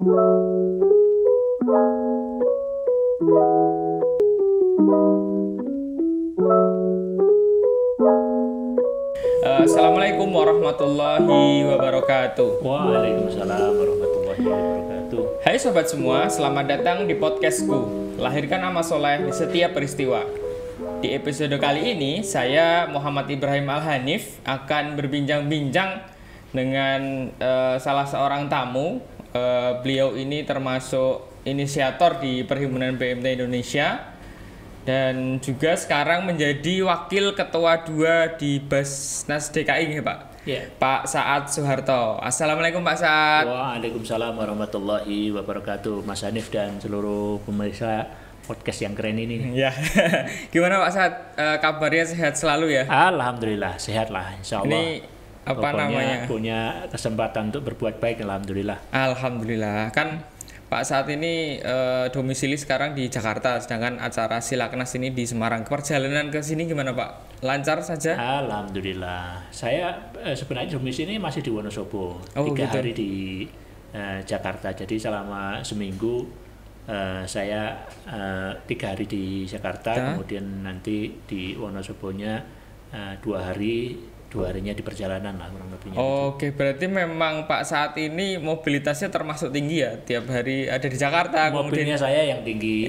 Assalamualaikum warahmatullahi wabarakatuh. Waalaikumsalam warahmatullahi wabarakatuh. Hai sobat semua, selamat datang di podcastku Lahirkan Amal Soleh di Setiap Peristiwa. Di episode kali ini, saya Muhammad Ibrahim Al-Hanif akan berbincang-bincang dengan salah seorang tamu. Beliau ini termasuk inisiator di Perhimpunan BMT Indonesia dan juga sekarang menjadi wakil ketua 2 di Basnas DKI ya Pak? Ya. Pak Saad Soeharto. Assalamualaikum Pak Saad. Waalaikumsalam warahmatullahi wabarakatuh, Mas Hanif dan seluruh pemirsa podcast yang keren ini. Ya, gimana Pak Saad? Kabarnya sehat selalu ya? Alhamdulillah sehat lah, insya Allah. Ini apa namanya? Punya kesempatan untuk berbuat baik, alhamdulillah. Alhamdulillah. Kan Pak Saad ini domisili sekarang di Jakarta, sedangkan acara Silaknas ini di Semarang. Perjalanan ke sini gimana Pak? Lancar saja? Alhamdulillah. Saya sebenarnya domisili masih di Wonosobo. 3 gitu. hari di Jakarta. Jadi selama seminggu saya 3 hari di Jakarta, kemudian nanti di Wonosobonya 2 hari. 2 harinya di perjalanan lah kurang lebihnya. Oke, berarti memang Pak Saad ini mobilitasnya termasuk tinggi ya? Tiap hari ada di Jakarta. Mobilnya saya yang tinggi.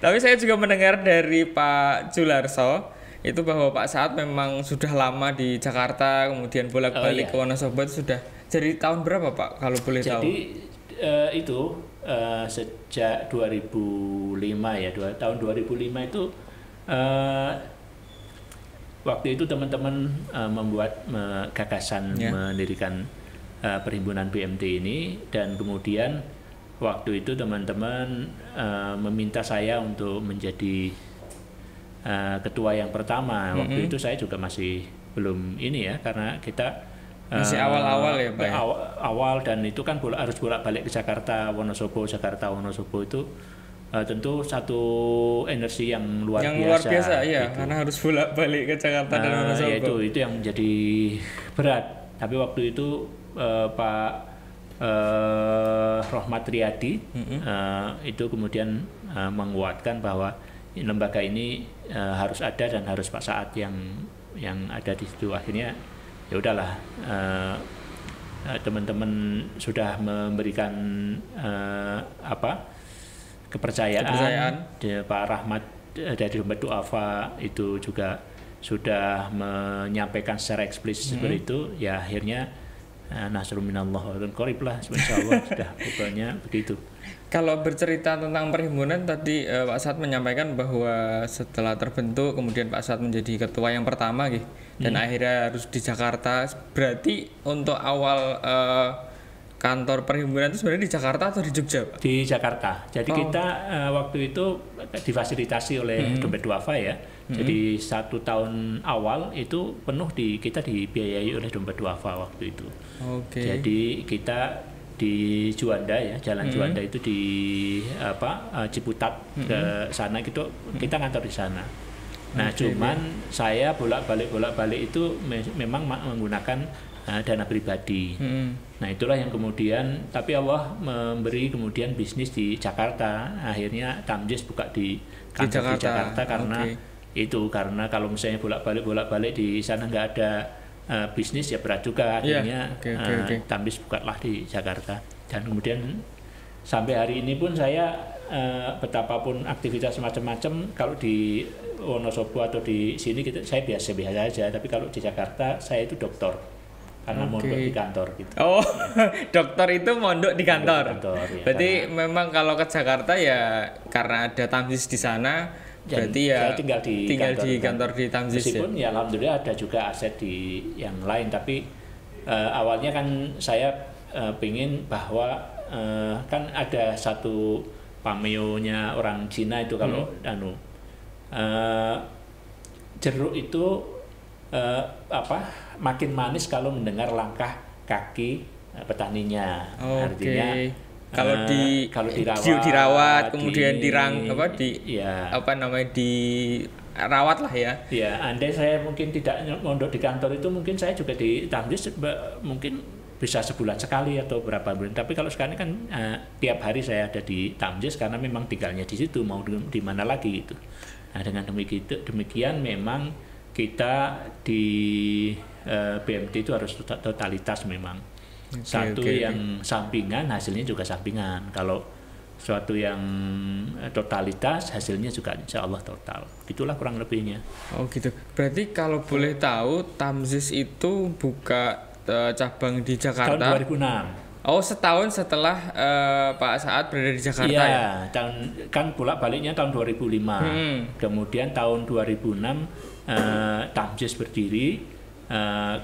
Tapi saya juga mendengar dari Pak Jularso itu bahwa Pak Saad memang sudah lama di Jakarta, kemudian bolak-balik ke Wonosobo itu sudah dari tahun berapa Pak kalau boleh tahu? Jadi itu sejak 2005 ya, tahun 2005 itu waktu itu teman-teman membuat gagasan mendirikan perhimpunan BMT ini, dan kemudian waktu itu teman-teman meminta saya untuk menjadi ketua yang pertama. Waktu itu saya juga masih belum ini ya, karena kita masih awal-awal ya Pak ya? Awal, dan itu kan harus bolak-balik ke Jakarta, Wonosobo, Jakarta, Wonosobo itu tentu satu energi yang luar biasa. Iya, gitu. karena harus bolak-balik ke Jakarta dan Wonosobo. Ya itu yang menjadi berat. Tapi waktu itu Pak Rohmat Riyadi itu kemudian menguatkan bahwa lembaga ini harus ada dan harus Pak Saad yang ada di situ. Akhirnya ya udahlah, teman-teman sudah memberikan kepercayaan. Pak Rahmat dari Dompet Duafa itu juga sudah menyampaikan secara eksplisit seperti itu. Ya akhirnya nasrun minallah wa qarib lah, insyaallah. Sudah pokoknya begitu. Kalau bercerita tentang perhimpunan tadi Pak Saad menyampaikan bahwa setelah terbentuk kemudian Pak Saad menjadi ketua yang pertama gitu, dan akhirnya harus di Jakarta. Berarti untuk awal kantor perhimpunan itu sebenarnya di Jakarta atau di Jogja Pak? Di Jakarta. Jadi kita waktu itu difasilitasi oleh Dompet Duafa ya. Jadi 1 tahun awal itu penuh kita dibiayai oleh Dompet Duafa waktu itu. Jadi kita di Juanda ya, Jalan Juanda itu di Ciputat ke sana gitu, kita kantor di sana. Nah, cuman saya bolak-balik itu memang menggunakan dana pribadi. Nah, itulah yang kemudian, tapi Allah memberi kemudian bisnis di Jakarta. Akhirnya Tamjiz buka di kantor di Jakarta karena karena kalau misalnya bolak-balik di sana nggak ada bisnis ya berat juga. Akhirnya Tamjiz bukalah di Jakarta. Dan kemudian sampai hari ini pun saya betapapun aktivitas macam-macam, kalau di Wonosobo atau di sini saya biasa-biasa aja, tapi kalau di Jakarta saya itu dokter. Karena mondok di kantor gitu. Dokter itu mondok di kantor. Ya, berarti memang kalau ke Jakarta ya karena ada Tamjiz di sana, berarti ya saya tinggal di kantor di Tamjiz. Meskipun ya alhamdulillah ada juga aset di yang lain, tapi awalnya kan saya pingin bahwa kan ada satu pameo-nya orang Cina itu kalau jeruk itu makin manis kalau mendengar langkah kaki petaninya. Artinya kalau dirawat kemudian dirawat lah ya. Ya, andai saya mungkin tidak mondok di kantor itu, mungkin saya juga di Tamjiz mungkin bisa sebulan sekali atau berapa bulan. Tapi kalau sekarang kan tiap hari saya ada di Tamjiz karena memang tinggalnya di situ, mau di mana lagi gitu. Nah, dengan demikian memang kita di BMT itu harus totalitas memang. Satu yang sampingan hasilnya juga sampingan. Kalau suatu yang totalitas hasilnya juga insya Allah total. Itulah kurang lebihnya. Oh gitu. Berarti kalau boleh tahu Tamjiz itu buka cabang di Jakarta tahun 2006. Oh, setahun setelah Pak Saad berada di Jakarta ya? Kan baliknya tahun 2005. Kemudian tahun 2006 Tamjiz berdiri.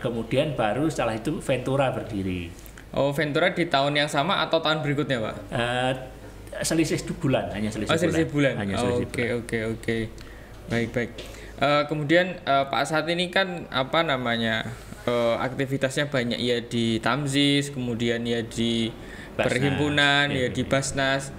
Kemudian baru setelah itu Ventura berdiri. Oh, Ventura di tahun yang sama atau tahun berikutnya, Pak? Selisih bulan, hanya selisih bulan. Oke. Baik. Kemudian Pak Saad ini kan aktivitasnya banyak ya di Tamjiz, kemudian ya di perhimpunan, ya di Basnas.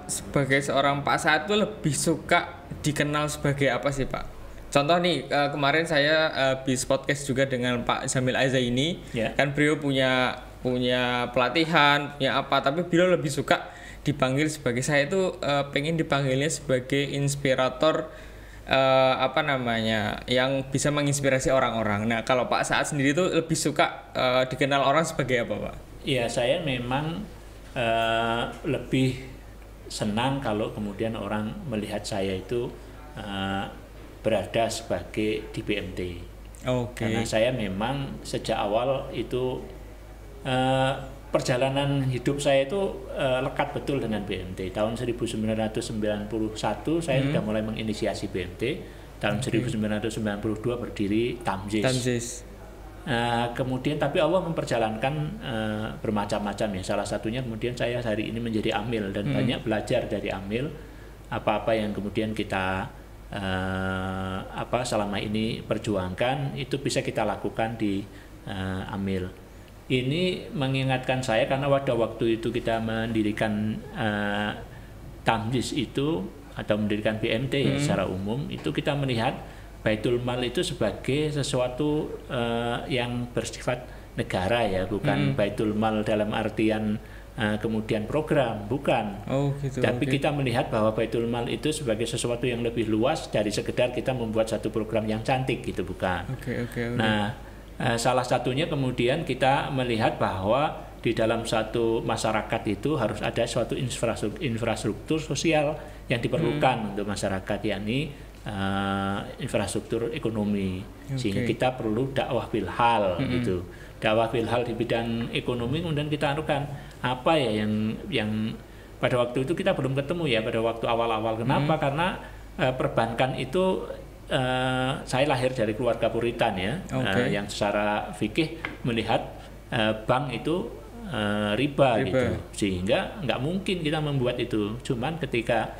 Sebagai seorang Pak Saad tuh lebih suka dikenal sebagai apa sih, Pak? Contoh nih, kemarin saya habis podcast juga dengan Pak Jamil Azaini, kan beliau punya pelatihan, punya apa, tapi beliau lebih suka dipanggil sebagai, saya itu pengen dipanggilnya sebagai inspirator yang bisa menginspirasi orang-orang. Nah, kalau Pak Saad sendiri itu lebih suka dikenal orang sebagai apa, Pak? Iya, saya memang lebih senang kalau kemudian orang melihat saya itu berada sebagai di BMT. Karena saya memang sejak awal itu perjalanan hidup saya itu lekat betul dengan BMT. Tahun 1991 saya sudah mulai menginisiasi BMT. Tahun 1992 berdiri Tamjiz. Kemudian tapi Allah memperjalankan bermacam-macam ya. Salah satunya kemudian saya hari ini menjadi amil dan banyak belajar dari amil, apa-apa yang kemudian kita selama ini perjuangkan itu bisa kita lakukan di amil. Ini mengingatkan saya karena pada waktu itu kita mendirikan Tamjiz itu atau mendirikan BMT secara umum, itu kita melihat Baitul Mal itu sebagai sesuatu yang bersifat negara ya, bukan Baitul Mal dalam artian kemudian program, bukan. Tapi kita melihat bahwa Baitul Mal itu sebagai sesuatu yang lebih luas dari sekedar kita membuat satu program yang cantik gitu, bukan. Nah, salah satunya kemudian kita melihat bahwa di dalam satu masyarakat itu harus ada suatu infrastruktur sosial yang diperlukan untuk masyarakat, yakni infrastruktur ekonomi. Sehingga kita perlu dakwah bilhal gitu. Dakwah bilhal di bidang ekonomi kemudian kita anukan apa ya yang pada waktu itu kita belum ketemu ya pada waktu awal-awal. Kenapa? Karena perbankan itu saya lahir dari keluarga Puritan ya, yang secara fikih melihat bank itu riba gitu, sehingga nggak mungkin kita membuat itu. Cuman ketika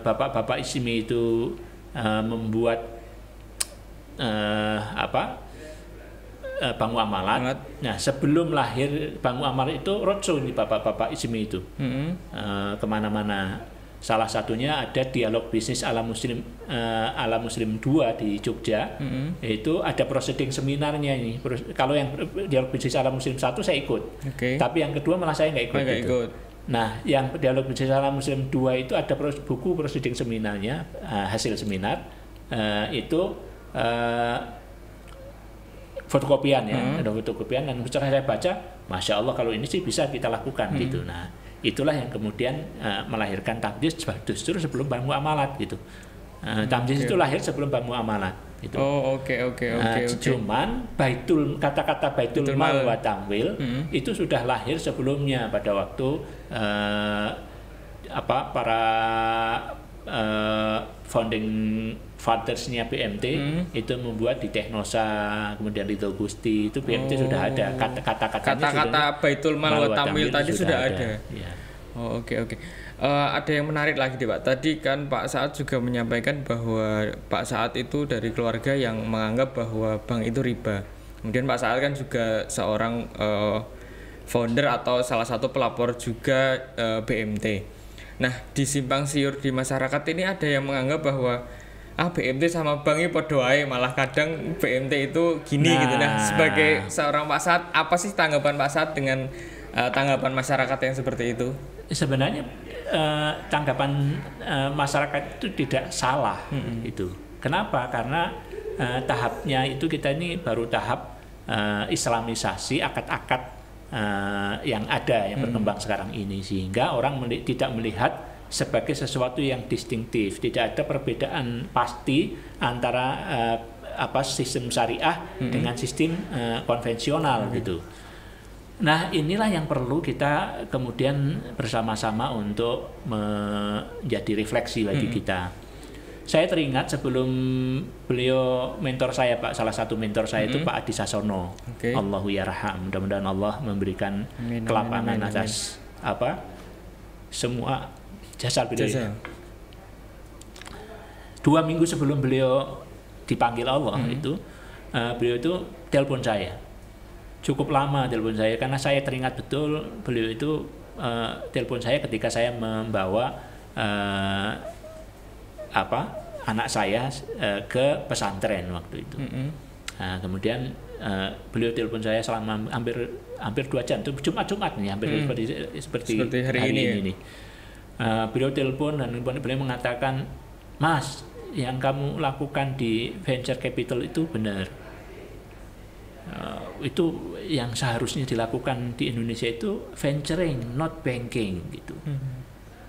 bapak-bapak ISMI itu membuat Bank Muamalat. Nah, sebelum lahir Bank Muamalat itu roadshow ini bapak-bapak ISMI itu kemana-mana. Salah satunya ada dialog bisnis ala Muslim 2 di Jogja. Itu ada proceeding seminarnya ini. Kalau yang dialog bisnis ala Muslim 1 saya ikut. Tapi yang kedua malah saya nggak ikut. Nah, yang dialog bisnis ala Muslim 2 itu ada buku proceeding seminarnya, hasil seminar itu fotokopian ya, ada fotokopian, dan setelah saya baca, Masya Allah kalau ini sih bisa kita lakukan gitu. Nah, itulah yang kemudian melahirkan Tamjiz justru sebelum Bank Muamalat gitu. Tamjiz itu lahir sebelum Bank Muamalat gitu. Cuman kata-kata Baitul Mal wa Tamwil itu sudah lahir sebelumnya pada waktu para founding fathers-nya BMT itu membuat di Teknosa, kemudian di Gusti itu BMT sudah ada kata-kata Baitul Mal wa Tamwil tadi sudah ada. Ya. Ada yang menarik lagi deh, Pak. Tadi kan Pak Saad juga menyampaikan bahwa Pak Saad itu dari keluarga yang menganggap bahwa bank itu riba. Kemudian Pak Saad kan juga seorang founder atau salah satu pelapor juga BMT. Nah, di simpang siur di masyarakat ini ada yang menganggap bahwa BMT sama bank ini podo ae, malah kadang BMT itu gini gitu. Nah, sebagai seorang Pak Saad, apa sih tanggapan Pak Saad dengan tanggapan masyarakat yang seperti itu? Sebenarnya tanggapan masyarakat itu tidak salah itu. Kenapa? Karena tahapnya itu kita ini baru tahap Islamisasi akad-akad yang ada yang berkembang sekarang ini, sehingga orang tidak melihat sebagai sesuatu yang distintif, tidak ada perbedaan pasti antara sistem syariah dengan sistem konvensional gitu. Nah, inilah yang perlu kita kemudian bersama-sama untuk menjadi refleksi bagi kita. Saya teringat sebelum beliau mentor saya, Pak, salah satu mentor saya itu Pak Adi Sasono. Allahu yarham. Mudah-mudahan Allah memberikan kelapangan atas semua jasa beliau. 2 minggu sebelum beliau dipanggil Allah beliau itu telepon saya. Cukup lama telepon saya karena saya teringat betul beliau itu telepon saya ketika saya membawa anak saya ke pesantren waktu itu. Nah, kemudian beliau telepon saya selama hampir 2 jam. Itu Jumat nih, hampir seperti hari ini. Beliau telepon dan beliau mengatakan, "Mas, yang kamu lakukan di venture capital itu benar. Itu yang seharusnya dilakukan di Indonesia itu venturing, not banking gitu."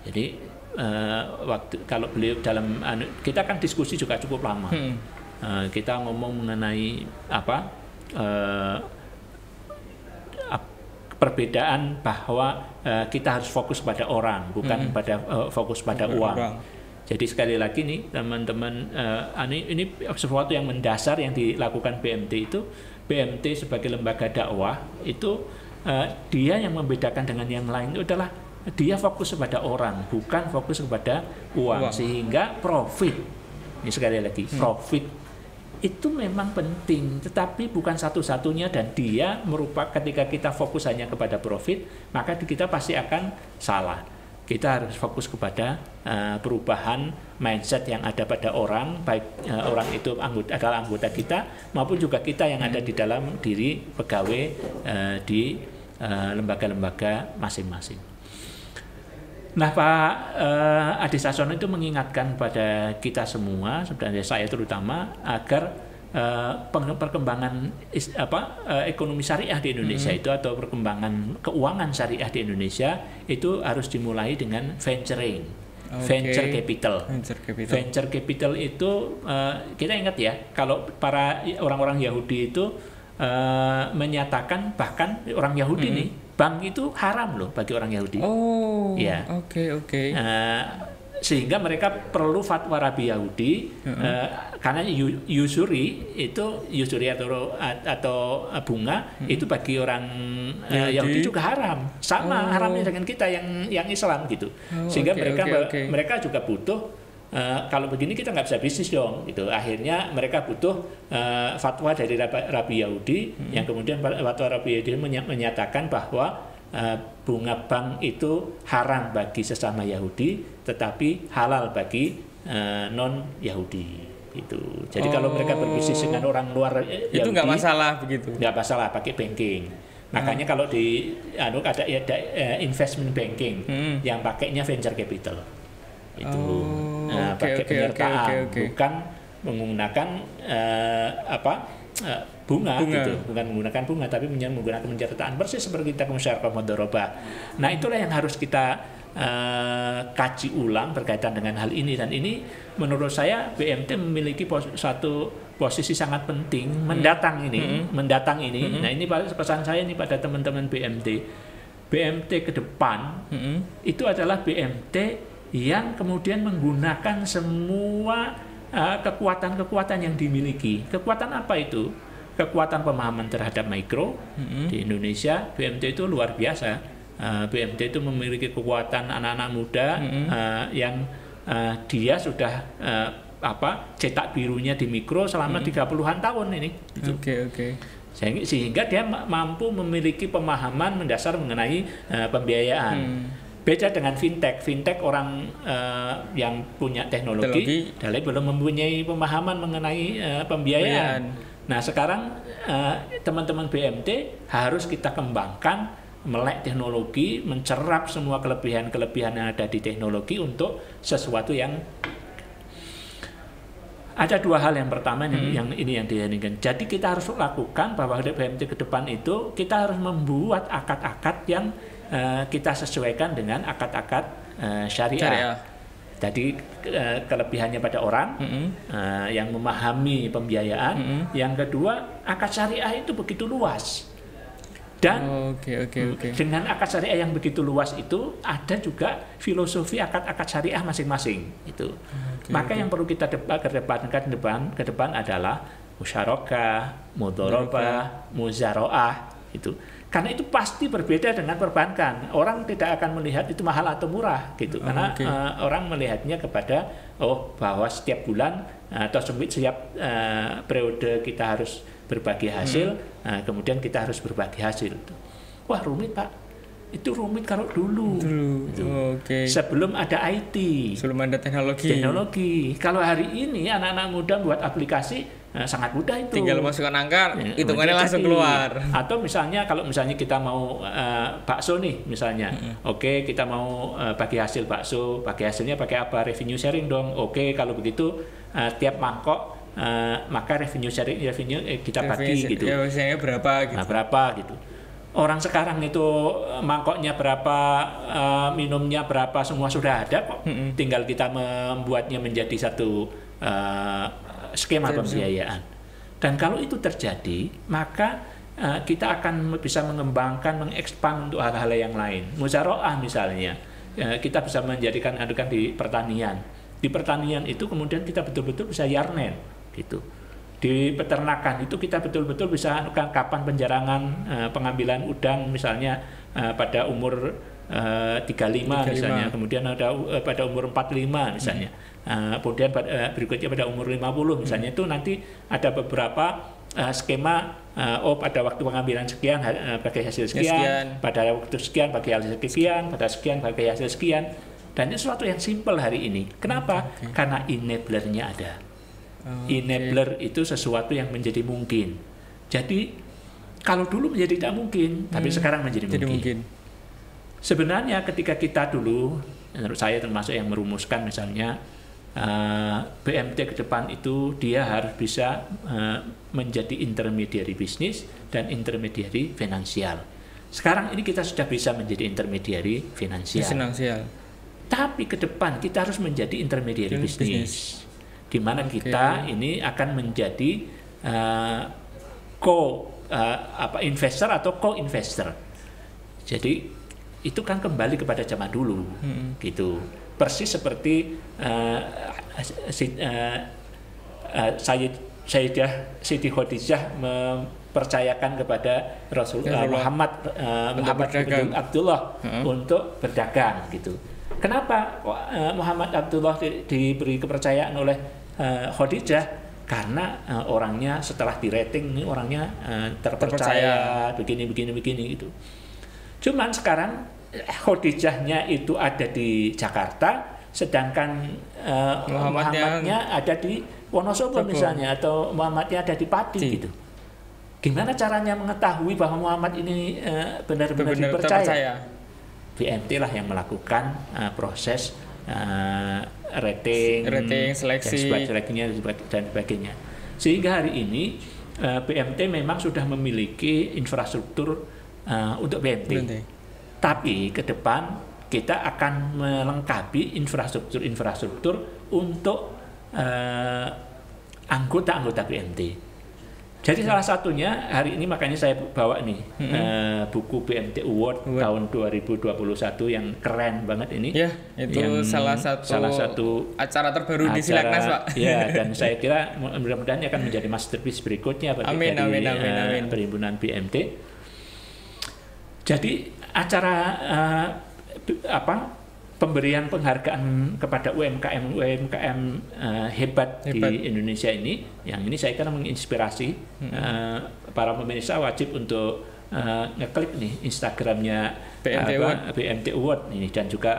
Jadi kalau beliau kita kan diskusi juga cukup lama. Kita ngomong mengenai perbedaan bahwa kita harus fokus pada orang, bukan fokus pada uang. Jadi sekali lagi nih teman-teman, ini sesuatu yang mendasar yang dilakukan BMT itu. BMT sebagai lembaga dakwah itu dia yang membedakan dengan yang lain itu adalah dia fokus kepada orang, bukan fokus kepada uang. Sehingga profit, ini sekali lagi, profit itu memang penting, tetapi bukan satu-satunya, dan dia merupakan ketika kita fokus hanya kepada profit, maka kita pasti akan salah. Kita harus fokus kepada perubahan mindset yang ada pada orang, baik orang itu adalah anggota kita maupun juga kita yang ada di dalam diri pegawai di lembaga-lembaga masing-masing. Nah, Pak Adi Sasono itu mengingatkan pada kita semua, sebenarnya saya terutama, agar perkembangan ekonomi syariah di Indonesia itu atau perkembangan keuangan syariah di Indonesia itu harus dimulai dengan venturing, venture capital. Venture capital itu kita ingat ya, kalau para orang-orang Yahudi itu menyatakan, bahkan orang Yahudi nih, bank itu haram loh bagi orang Yahudi. Sehingga mereka perlu fatwa Rabi Yahudi karena usuri atau bunga itu bagi orang Yahudi juga haram, sama haramnya dengan kita yang Islam gitu. Sehingga mereka juga butuh. Kalau begini kita nggak bisa bisnis dong, gitu. Akhirnya mereka butuh fatwa dari Rabi Yahudi, yang kemudian fatwa Rabi Yahudi menyatakan bahwa bunga bank itu haram bagi sesama Yahudi, tetapi halal bagi non Yahudi. Gitu. Jadi kalau mereka berbisnis dengan orang luar Yahudi, itu nggak masalah begitu? Nggak masalah, pakai banking. Makanya kalau di ada investment banking yang pakainya venture capital. Itu pakai penyertaan, bukan menggunakan bunga gitu, bukan menggunakan bunga, tapi menggunakan penyertaan, persis seperti kita musyarakah mudharabah. Nah, itulah yang harus kita kaji ulang berkaitan dengan hal ini, dan ini menurut saya BMT memiliki satu posisi sangat penting mendatang ini. Nah, ini pesan saya ini pada teman-teman BMT ke depan itu adalah BMT yang kemudian menggunakan semua kekuatan-kekuatan yang dimiliki. Kekuatan apa itu? Kekuatan pemahaman terhadap mikro. Di Indonesia BMT itu luar biasa. BMT itu memiliki kekuatan anak-anak muda yang dia sudah cetak birunya di mikro selama 30-an tahun ini. Sehingga dia mampu memiliki pemahaman mendasar mengenai pembiayaan. Beda dengan fintech. Fintech orang yang punya teknologi dari belum mempunyai pemahaman mengenai pembiayaan. Nah sekarang teman-teman BMT harus kita kembangkan, melek teknologi, mencerap semua kelebihan-kelebihan yang ada di teknologi untuk sesuatu yang ada dua hal. Yang pertama yang diinginkan. Jadi kita harus lakukan bahwa BMT ke depan itu kita harus membuat akad-akad yang kita sesuaikan dengan akad-akad syariah. Jadi kelebihannya pada orang yang memahami pembiayaan. Yang kedua, akad syariah itu begitu luas. Dan dengan akad syariah yang begitu luas itu ada juga filosofi akad-akad syariah masing-masing. Itu. Maka yang perlu kita ke depan adalah musyarakah, mudharabah, muzaroah itu. Karena itu pasti berbeda dengan perbankan. Orang tidak akan melihat itu mahal atau murah gitu. Karena orang melihatnya kepada bahwa setiap bulan atau setiap periode kita harus berbagi hasil, kemudian kita harus berbagi hasil. Wah rumit Pak. Itu rumit kalau dulu. Sebelum ada IT, sebelum ada teknologi. Kalau hari ini anak-anak muda buat aplikasi sangat mudah itu. Tinggal masukkan angka, hitungannya langsung keluar. Atau misalnya kalau misalnya kita mau bakso nih misalnya. Kita mau bagi hasil bakso, bagi hasilnya pakai apa? Revenue sharing dong. Kalau begitu tiap mangkok maka revenue kita bagi gitu. Ya biasanya berapa gitu. Berapa gitu. Orang sekarang itu mangkoknya berapa, minumnya berapa, semua sudah ada kok. Tinggal kita membuatnya menjadi satu skema pembiayaan. Dan kalau itu terjadi, maka kita akan bisa mengembangkan, mengekspand untuk hal-hal yang lain. Muzaroah misalnya, kita bisa menjadikan adukan di pertanian. Di pertanian itu kemudian kita betul-betul bisa yarnen, gitu. Di peternakan itu kita betul-betul bisa anukan kapan penjarangan, pengambilan udang misalnya pada umur 35 misalnya, kemudian ada pada umur 45 misalnya. Kemudian berikutnya pada umur 50 misalnya. Itu nanti ada beberapa skema pada waktu pengambilan sekian bagi hasil sekian, pada waktu sekian bagi hasil sekian, pada sekian bagi hasil sekian. Dan itu sesuatu yang simpel hari ini. Kenapa? Karena enabler-nya ada. Enabler itu sesuatu yang menjadi mungkin. Jadi kalau dulu menjadi tidak mungkin, tapi sekarang menjadi mungkin. Sebenarnya ketika kita dulu, menurut saya termasuk yang merumuskan misalnya BMT ke depan itu dia harus bisa menjadi intermediary bisnis dan intermediary finansial. Sekarang ini kita sudah bisa menjadi intermediary finansial. Tapi ke depan kita harus menjadi intermediary bisnis. Di mana kita ini akan menjadi investor atau co-investor. Jadi itu kan kembali kepada zaman dulu, gitu. Persis seperti Sayyidah Siti Khadijah mempercayakan kepada Muhammad bin Abdullah untuk berdagang, gitu. Kenapa Muhammad Abdullah diberi kepercayaan oleh Khadijah? Karena orangnya setelah di rating ini orangnya terpercaya begini gitu. Cuman sekarang Khadijahnya itu ada di Jakarta, sedangkan Muhammadnya ada di Wonosobo misalnya, atau Muhammadnya ada di Pati gitu. Gimana caranya mengetahui bahwa Muhammad ini benar-benar dipercaya? BMT lah yang melakukan proses rating, seleksi, dan sebagainya. Sehingga hari ini BMT memang sudah memiliki infrastruktur untuk BMT. Tapi ke depan kita akan melengkapi infrastruktur untuk anggota-anggota BMT. Jadi salah satunya hari ini makanya saya bawa nih buku BMT Award tahun 2021 yang keren banget ini. Ya, itu salah satu acara terbaru di Silaknas, Pak. Ya, dan saya kira mudah-mudahan akan menjadi masterpiece berikutnya bagi perhimpunan BMT. Jadi acara pemberian penghargaan kepada UMKM hebat di Indonesia ini, yang ini saya kira menginspirasi para pemirsa wajib untuk ngeklik nih Instagramnya BMT Award ini, dan juga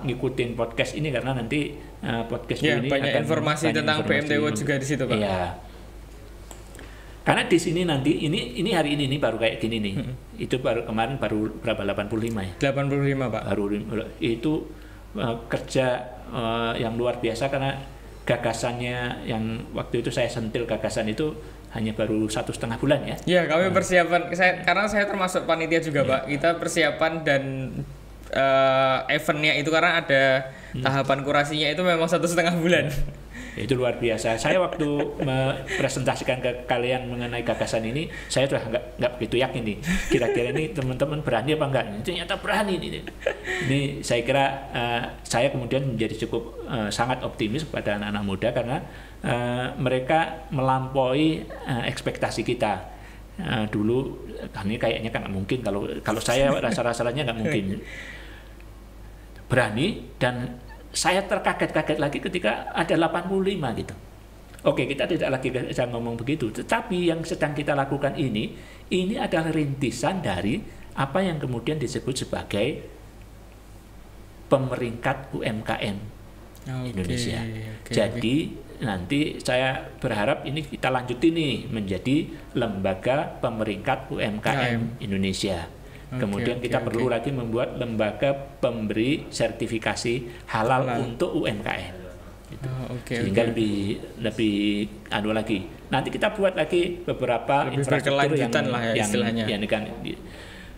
ngikutin podcast ini, karena nanti podcast ini banyak akan informasi tentang BMT Award juga di situ, Pak. Iya. Karena di sini nanti ini hari ini baru kayak gini nih. Itu kemarin baru berapa, 85 ya? 85, Pak. Baru itu kerja yang luar biasa, karena gagasannya yang waktu itu saya sentil gagasan itu hanya baru 1,5 bulan ya. Iya, kami persiapan, karena saya termasuk panitia juga, Pak. Kita persiapan dan eventnya itu karena ada tahapan kurasinya itu memang 1,5 bulan. Itu luar biasa. Saya waktu mempresentasikan ke kalian mengenai gagasan ini, saya sudah nggak begitu yakin nih. Kira-kira ini teman-teman berani apa enggak? Ternyata berani nih. Ini saya kira saya kemudian menjadi cukup sangat optimis kepada anak-anak muda, karena mereka melampaui ekspektasi kita. Dulu ini kayaknya kan nggak mungkin, kalau saya rasa-rasanya nggak mungkin. Berani, dan saya terkaget-kaget lagi ketika ada 85 gitu. Oke, kita tidak lagi bisa ngomong begitu, tetapi yang sedang kita lakukan ini adalah rintisan dari apa yang kemudian disebut sebagai pemeringkat UMKM Indonesia. Jadi nanti saya berharap ini kita lanjutin nih menjadi lembaga pemeringkat UMKM Indonesia. Kemudian kita perlu lagi membuat lembaga pemberi sertifikasi halal untuk UMKM. Gitu. Sehingga lebih lagi. Nanti kita buat lagi beberapa lebih infrastruktur yang kan.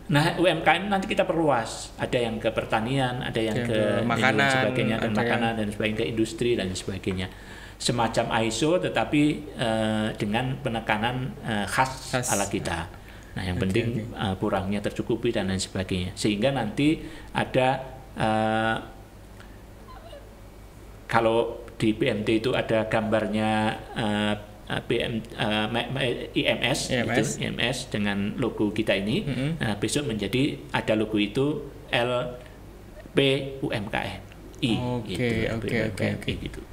Nah, UMKM nanti kita perluas. Ada yang ke pertanian, ada yang ke makanan, sebagainya, dan makanan dan sebagainya, ke industri dan sebagainya. Semacam ISO, tetapi dengan penekanan khas ala kita. Nah, yang penting kurangnya tercukupi dan lain sebagainya. Sehingga nanti ada kalau di BMT itu ada gambarnya IMS dengan logo kita ini. Besok menjadi ada logo itu LP UMKM gitu.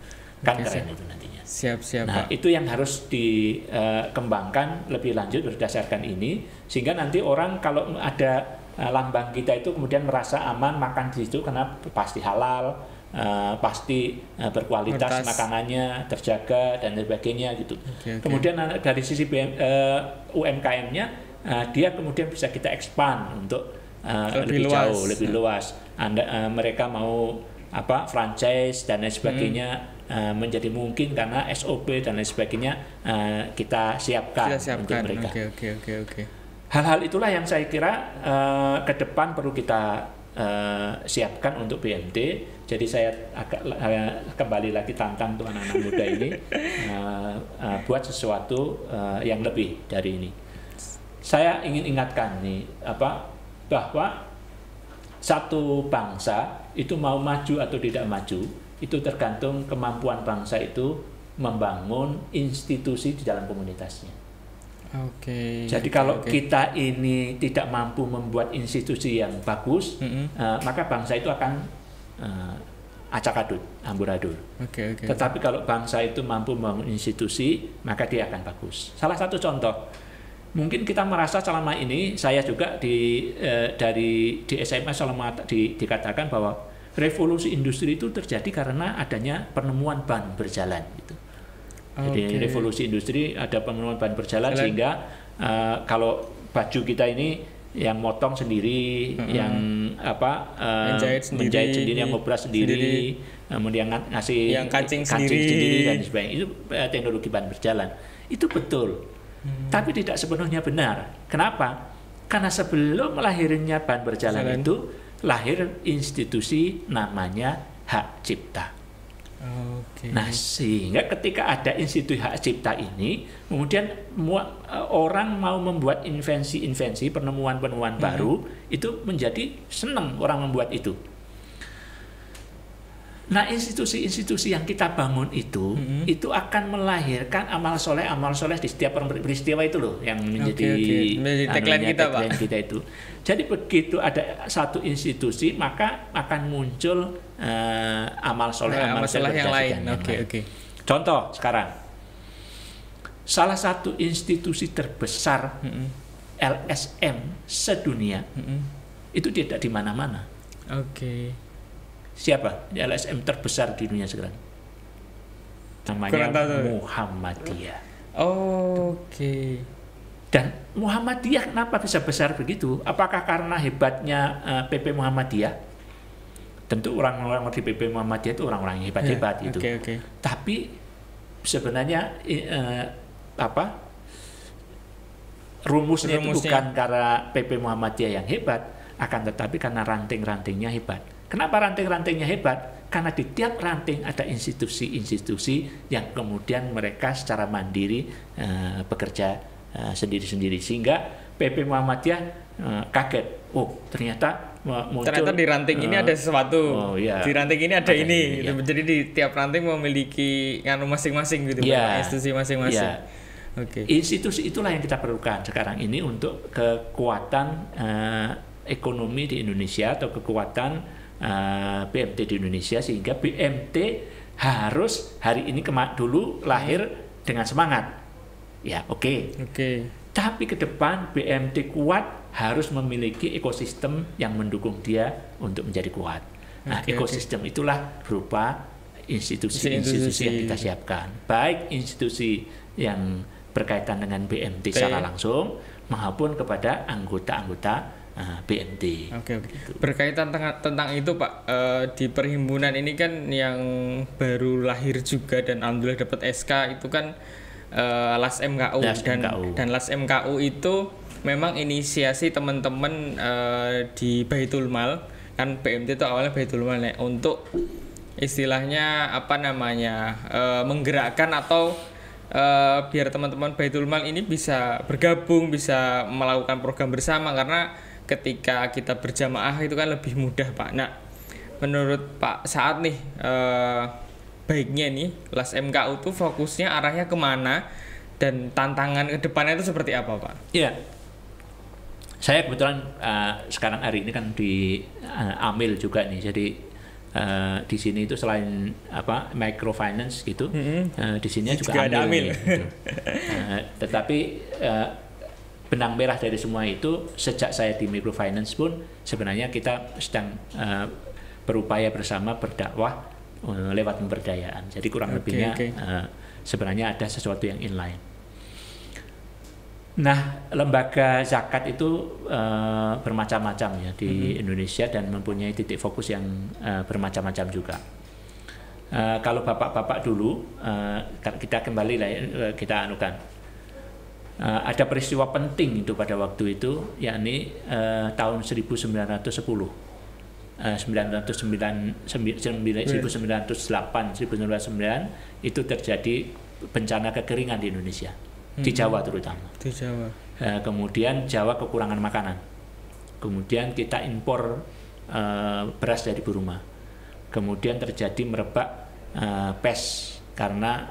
Kan keren itu nantinya. Siap, nah, Pak. itu yang harus dikembangkan lebih lanjut berdasarkan ini, sehingga nanti orang kalau ada lambang kita itu kemudian merasa aman makan di situ, karena pasti halal, pasti berkualitas makanannya, terjaga dan sebagainya gitu. Kemudian dari sisi UMKM-nya, dia kemudian bisa kita expand untuk lebih jauh, lebih luas. Mereka mau franchise dan lain sebagainya, menjadi mungkin karena SOP dan lain sebagainya kita siapkan untuk mereka. Hal-hal itulah yang saya kira ke depan perlu kita siapkan untuk BMT. Jadi saya kembali lagi tantang untuk anak-anak muda ini buat sesuatu yang lebih dari ini. Saya ingin ingatkan nih bahwa satu bangsa itu mau maju atau tidak maju itu tergantung kemampuan bangsa itu membangun institusi di dalam komunitasnya. Jadi kalau kita ini tidak mampu membuat institusi yang bagus, maka bangsa itu akan acak-adut, amburadul. Tetapi kalau bangsa itu mampu membangun institusi, maka dia akan bagus. Salah satu contoh, mungkin kita merasa selama ini, saya juga di SMS selama dikatakan bahwa revolusi industri itu terjadi karena adanya penemuan ban berjalan gitu. Jadi revolusi industri ada penemuan ban berjalan sehingga kalau baju kita ini yang motong sendiri, yang menjahit sendiri, yang ngobras sendiri, kemudian ngasih yang kancing sendiri dan sebagainya. Itu teknologi ban berjalan. Itu betul. Tapi tidak sepenuhnya benar. Kenapa? Karena sebelum lahirnya ban berjalan itu lahir institusi namanya hak cipta. Nah, sehingga ketika ada institusi hak cipta ini, kemudian orang mau membuat invensi-invensi, penemuan-penemuan baru, itu menjadi senang orang membuat itu. Nah, institusi-institusi yang kita bangun itu akan melahirkan amal soleh di setiap peristiwa itu loh, yang menjadi tagline kita itu. Jadi begitu ada satu institusi, maka akan muncul amal soleh yang lain. Contoh sekarang, salah satu institusi terbesar LSM sedunia itu tidak di mana-mana. Oke. Siapa LSM terbesar di dunia sekarang? Namanya Muhammadiyah. Oke. Dan Muhammadiyah kenapa bisa besar begitu? Apakah karena hebatnya PP Muhammadiyah? Tentu orang-orang di PP Muhammadiyah itu orang-orang yang hebat-hebat gitu. Okay. Tapi sebenarnya rumusnya itu bukan karena PP Muhammadiyah yang hebat, akan tetapi karena ranting-rantingnya hebat. Kenapa ranting-rantingnya hebat? Karena di tiap ranting ada institusi-institusi yang kemudian mereka secara mandiri bekerja sendiri-sendiri, sehingga PP Muhammadiyah kaget. Oh, ternyata di ranting ini ada sesuatu. Di ranting ini ada ini. Gitu. Jadi di tiap ranting memiliki nganu masing-masing gitu, institusi masing-masing. Oke. Institusi itulah yang kita perlukan sekarang ini untuk kekuatan ekonomi di Indonesia atau kekuatan BMT di Indonesia, sehingga BMT harus hari ini dulu lahir dengan semangat. Ya, oke. Tapi ke depan BMT kuat harus memiliki ekosistem yang mendukung dia untuk menjadi kuat. Nah, ekosistem itulah berupa institusi-institusi yang kita siapkan. Baik institusi yang berkaitan dengan BMT secara langsung maupun kepada anggota-anggota BMT. Gitu. Berkaitan tentang itu Pak, di perhimpunan ini kan yang baru lahir juga dan alhamdulillah dapat SK itu kan LAS MKU. Dan LAS MKU itu memang inisiasi teman-teman di Baitul Mal, kan BMT itu awalnya Baitul Mal untuk istilahnya menggerakkan atau biar teman-teman Baitul Mal ini bisa bergabung, bisa melakukan program bersama, karena ketika kita berjamaah itu kan lebih mudah Pak. Nah, menurut Pak Saad nih, baiknya nih LAS MKU itu fokusnya arahnya kemana dan tantangan ke depannya itu seperti apa Pak? Iya, saya kebetulan sekarang hari ini kan di Amil juga nih, jadi di sini itu selain microfinance gitu, di sini juga ada Amil. Gitu. Tetapi benang merah dari semua itu, sejak saya di microfinance pun sebenarnya kita sedang berupaya bersama berdakwah lewat pemberdayaan. Jadi kurang lebihnya sebenarnya ada sesuatu yang inline. Nah, lembaga zakat itu bermacam-macam ya di Indonesia dan mempunyai titik fokus yang bermacam-macam juga. Kalau bapak-bapak dulu, kita kembali lah kita anukan. Ada peristiwa penting itu pada waktu itu, yakni tahun 1910. 1908, 1909 itu terjadi bencana kekeringan di Indonesia, di Jawa terutama. Di Jawa. Kemudian Jawa kekurangan makanan. Kemudian kita impor beras dari Burma. Kemudian terjadi merebak pes karena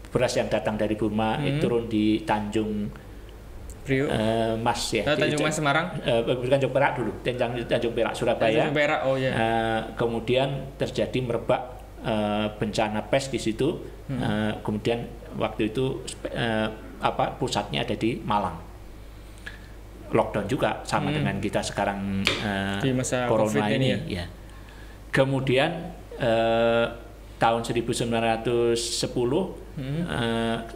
beras yang datang dari Burma itu turun di Tanjung Mas ya. Tanjung Mas Semarang. Tanjung Perak dulu, Tanjung Perak Surabaya. Tanjung Perak, kemudian terjadi merebak bencana pes di situ. Kemudian waktu itu pusatnya ada di Malang. Lockdown juga sama dengan kita sekarang di masa corona COVID ini ya. Kemudian tahun 1910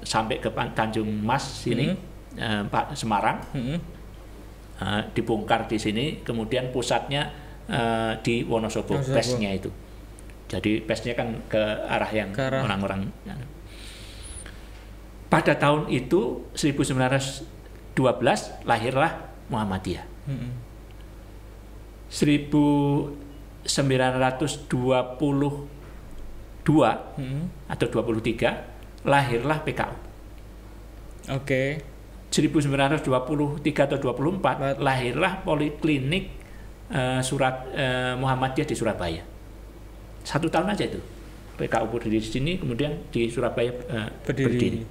sampai ke Tanjung Mas sini, Pak Semarang, dibongkar di sini, kemudian pusatnya di Wonosobo, pesnya itu. Jadi pesnya kan ke arah yang orang-orang. Pada tahun itu 1912 lahirlah Muhammadiyah. 1922 atau 23 lahirlah PKU. 1923 atau 24 lahirlah Poliklinik Muhammadiyah di Surabaya. 1 tahun aja itu PKU berdiri di sini, kemudian di Surabaya berdiri.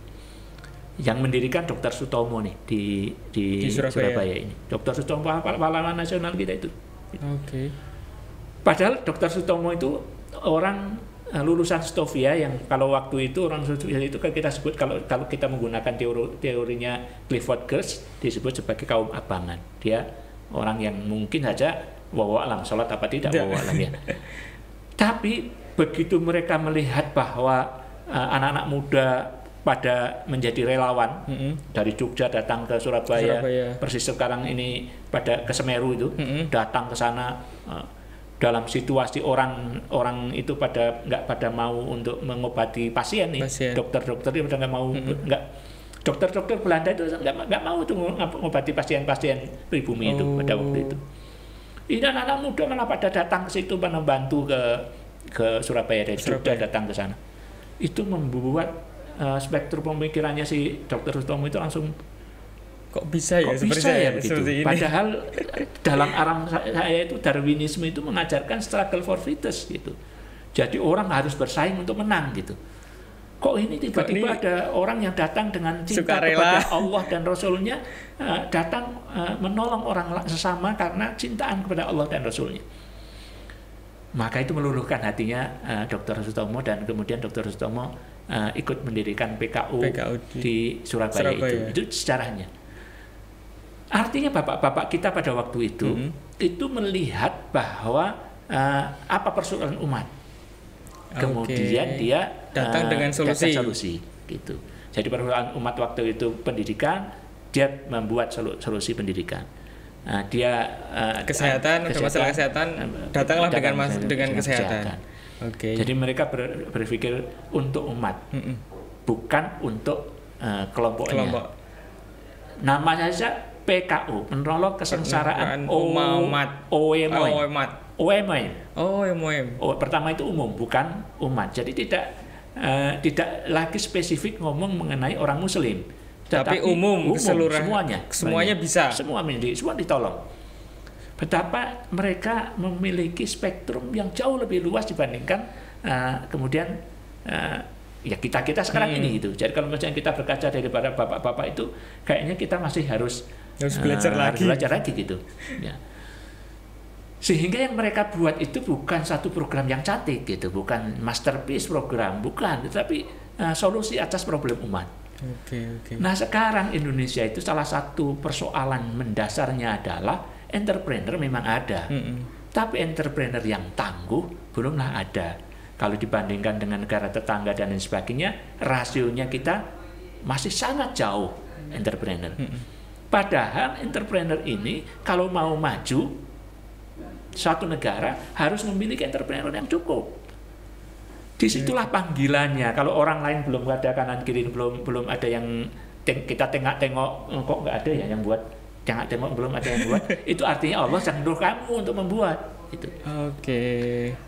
Yang mendirikan Dr. Sutomo nih di Surabaya ini. Dr. Sutomo pahlawan nasional kita itu. Padahal Padahal Dr. Sutomo itu orang lulusan Stovia yang kalau waktu itu orang Stovia itu kan kita sebut kalau kita menggunakan teorinya Clifford Geertz disebut sebagai kaum abangan. Dia orang yang mungkin saja wallahu alam sholat apa tidak wallahu alam ya. Tapi begitu mereka melihat bahwa anak-anak muda pada menjadi relawan dari Jogja datang ke Surabaya, persis sekarang ini pada ke Semeru itu datang ke sana dalam situasi orang itu nggak pada mau untuk mengobati pasien nih, dokter-dokter itu nggak mau dokter-dokter Belanda itu nggak mau tuh mengobati pasien-pasien pribumi itu pada waktu itu. Ini anak-anak muda malah pada datang ke situ membantu ke Surabaya dari Jogja datang ke sana. Itu membuat spektrum pemikirannya si Dr. Sutomo itu langsung kok bisa ya begitu. Padahal dalam aram saya itu Darwinisme itu mengajarkan struggle for fitness gitu. Jadi orang harus bersaing untuk menang gitu. Kok ini tiba-tiba ada orang yang datang dengan cinta kepada Allah dan Rasulnya datang menolong orang sesama karena cintaan kepada Allah dan Rasulnya. Maka itu meluluhkan hatinya Dr. Sutomo dan kemudian Dr. Sutomo ikut mendirikan PKU di Surabaya. Itu sejarahnya. Artinya bapak-bapak kita pada waktu itu melihat bahwa apa persoalan umat. Kemudian dia datang dengan solusi gitu. Jadi persoalan umat waktu itu pendidikan, dia membuat solusi pendidikan. Dia kesehatan, masalah kesehatan, datanglah dengan kesehatan. Jadi mereka berpikir untuk umat, bukan untuk kelompoknya. Nama saja PKU, menolong kesengsaraan umat. OMM. Pertama itu umum, bukan umat. Jadi tidak lagi spesifik ngomong mengenai orang Muslim. Tapi umum semuanya bisa. Semua ditolong. Betapa mereka memiliki spektrum yang jauh lebih luas dibandingkan kemudian ya kita sekarang ini gitu. Jadi kalau misalnya kita berkaca daripada bapak-bapak itu, kayaknya kita masih harus belajar lagi gitu. Ya. Sehingga yang mereka buat itu bukan satu program yang cantik gitu, bukan masterpiece program, bukan, tetapi solusi atas problem umat. Nah sekarang Indonesia itu salah satu persoalan mendasarnya adalah entrepreneur memang ada, tapi entrepreneur yang tangguh belumlah ada. Kalau dibandingkan dengan negara tetangga dan lain sebagainya, rasionya kita masih sangat jauh entrepreneur. Padahal entrepreneur ini kalau mau maju, suatu negara harus memiliki entrepreneur yang cukup. Disitulah panggilannya. Kalau orang lain belum ada kanan kiri, belum ada yang kita tengok kok nggak ada ya yang buat, tengok belum ada yang buat. Itu artinya Allah sedang mendorong kamu untuk membuat. Itu.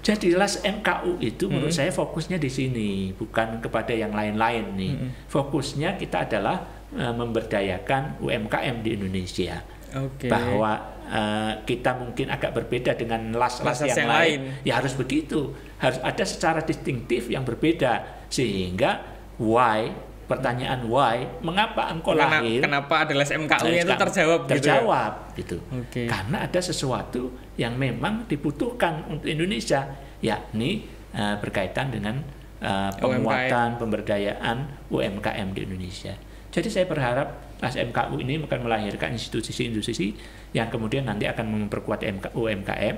Jadi LAS MKU itu menurut saya fokusnya di sini, bukan kepada yang lain-lain nih. Fokusnya kita adalah memberdayakan UMKM di Indonesia. Bahwa kita mungkin agak berbeda dengan las-las yang lain. Ya harus begitu. Harus ada secara distintif yang berbeda. Sehingga pertanyaan why, mengapa engkau lahir? Kenapa ada las MKU-nya itu terjawab gitu. Karena ada sesuatu yang memang dibutuhkan untuk Indonesia, yakni berkaitan dengan penguatan, pemberdayaan UMKM di Indonesia. Jadi saya berharap LAS MKU ini akan melahirkan institusi-institusi yang kemudian nanti akan memperkuat UMKM,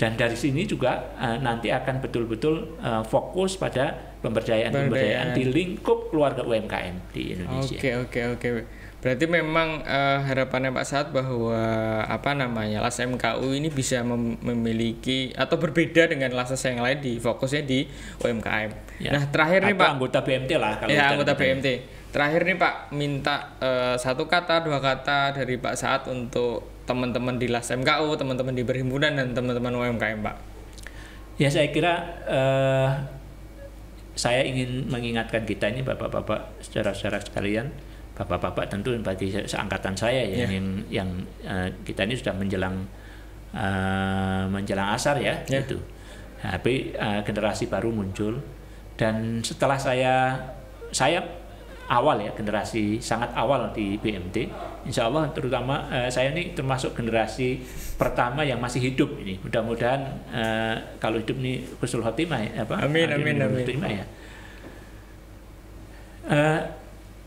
dan dari sini juga nanti akan betul-betul fokus pada pemberdayaan di lingkup keluarga UMKM di Indonesia. Oke. Berarti memang harapannya Pak Saad bahwa LAS MKU ini bisa memiliki atau berbeda dengan LAS yang lain di fokusnya di UMKM. Ya. Nah terakhir nih Pak, anggota BMT lah kalau anggota BMT. Terakhir nih Pak, minta satu kata, dua kata dari Pak Saad untuk teman-teman di LAS MKU, teman-teman di Perhimpunan, dan teman-teman UMKM Pak. Ya saya kira saya ingin mengingatkan kita ini bapak-bapak saudara-saudara sekalian, bapak-bapak tentu bagi seangkatan saya yang kita ini sudah menjelang asar ya. Gitu. Tapi generasi baru muncul, dan setelah saya awal ya, generasi sangat awal di BMT. Insya Allah terutama saya ini termasuk generasi pertama yang masih hidup ini. Mudah-mudahan kalau hidup ini husnul khotimah ya, Amin. khotimah ya.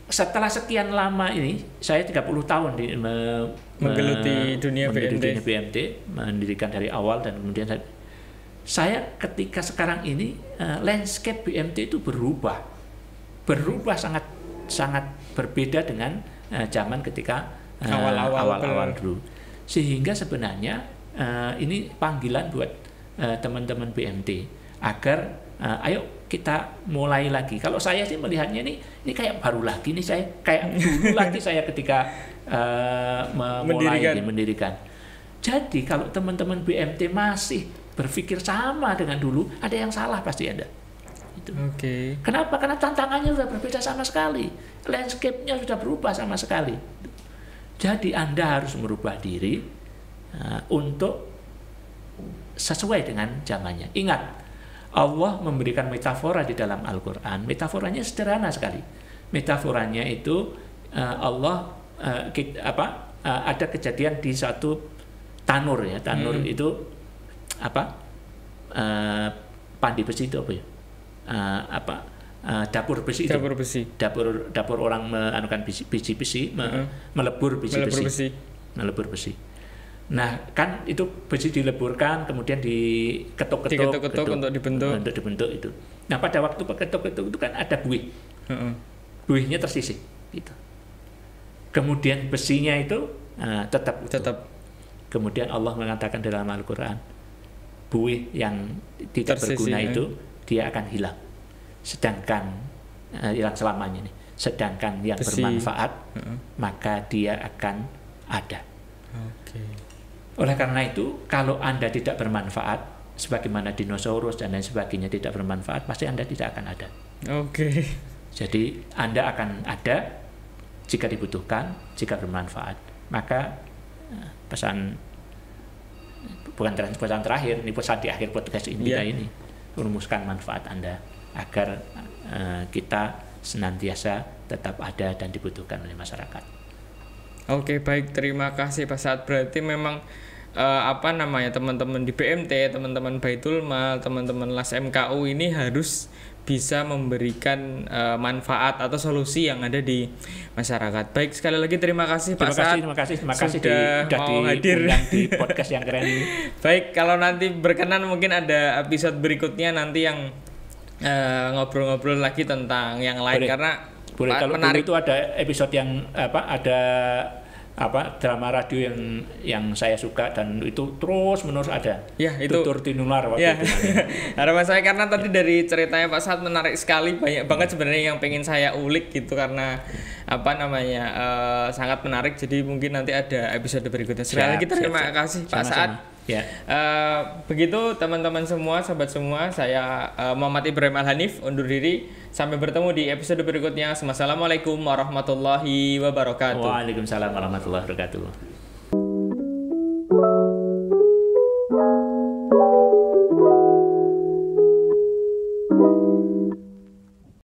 Setelah sekian lama ini, saya 30 tahun menggeluti dunia BMT, mendirikan dari awal, dan kemudian saya ketika sekarang ini landscape BMT itu berubah sangat berbeda dengan zaman ketika awal-awal dulu. Sehingga sebenarnya ini panggilan buat teman-teman BMT agar ayo kita mulai lagi. Kalau saya sih melihatnya ini kayak baru lagi, ini saya kayak dulu lagi saya ketika mendirikan. Jadi kalau teman-teman BMT masih berpikir sama dengan dulu, ada yang salah pasti ada. Itu. Oke. Kenapa? Karena tantangannya sudah berbeda sama sekali, landscape-nya sudah berubah sama sekali. Jadi Anda harus merubah diri untuk sesuai dengan zamannya. Ingat, Allah memberikan metafora di dalam Al-Quran. Metaforanya sederhana sekali. Metaforanya itu Allah ada kejadian di satu tanur ya. Tanur itu pandi besi itu apa ya? Dapur besi. Dapur orang menanukan biji besi, melebur biji besi. Nah, kan itu besi dileburkan, kemudian diketuk-ketuk untuk dibentuk itu. Nah, pada waktu ketuk-ketuk itu kan ada buih. Buihnya tersisih gitu. Kemudian besinya itu tetap. Kemudian Allah mengatakan dalam Al-Qur'an, buih yang tidak berguna itu dia akan hilang. Sedangkan hilang selamanya nih. Sedangkan yang bermanfaat maka dia akan ada. Oleh karena itu, kalau Anda tidak bermanfaat, sebagaimana dinosaurus dan lain sebagainya tidak bermanfaat, pasti Anda tidak akan ada. Jadi Anda akan ada jika dibutuhkan, jika bermanfaat. Maka pesan terakhir, ini pesan di akhir podcast ini kita ini, merumuskan manfaat Anda agar kita senantiasa tetap ada dan dibutuhkan oleh masyarakat. Oke, baik, terima kasih Pak Saad. Berarti memang teman-teman di BMT, teman-teman Baitul Mal, teman-teman LAS MKU ini harus bisa memberikan manfaat atau solusi yang ada di masyarakat. Baik, sekali lagi terima kasih Pak Saad. Terima kasih sudah mau hadir di podcast yang keren ini. Baik, kalau nanti berkenan mungkin ada episode berikutnya nanti yang ngobrol-ngobrol lagi tentang yang lain. Boleh. Karena kalau menarik. Dulu itu ada episode yang drama radio yang saya suka, dan itu terus menerus ada. Ya, itu Tutur Tinular waktu itu. Harapan saya, karena tadi dari ceritanya Pak Saad menarik sekali, banyak banget sebenarnya yang pengen saya ulik gitu, karena sangat menarik. Jadi mungkin nanti ada episode berikutnya. Sekali lagi terima kasih Pak Saad. Ya. Begitu teman-teman semua, sahabat semua, saya Muhammad Ibrahim Al-Hanif undur diri. Sampai bertemu di episode berikutnya. Assalamualaikum warahmatullahi wabarakatuh. Waalaikumsalam warahmatullahi wabarakatuh.